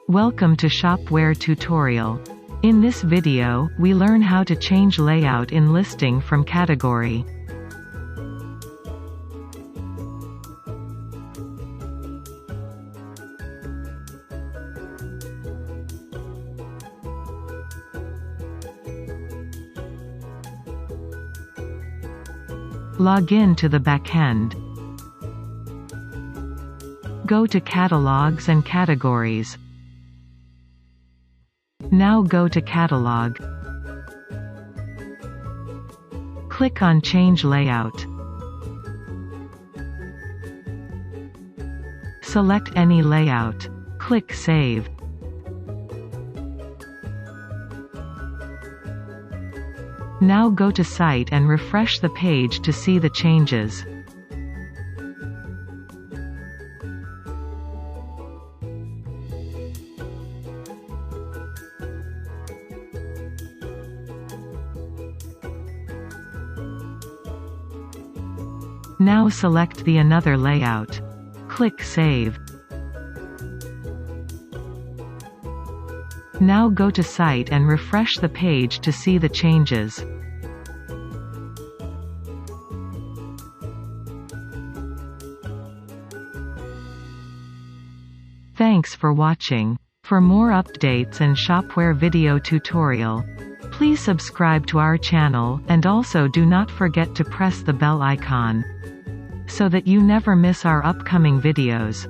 Welcome to Shopware tutorial. In this video, we learn how to change layout in listing from category. Log in to the backend. Go to Catalogs and Categories. Now go to Catalog. Click on Change Layout. Select any layout. Click Save. Now go to Site and refresh the page to see the changes. Now select the another layout. Click Save. Now go to Site and refresh the page to see the changes. Thanks for watching. For more updates and Shopware video tutorial, please subscribe to our channel, and also do not forget to press the bell icon, so that you never miss our upcoming videos.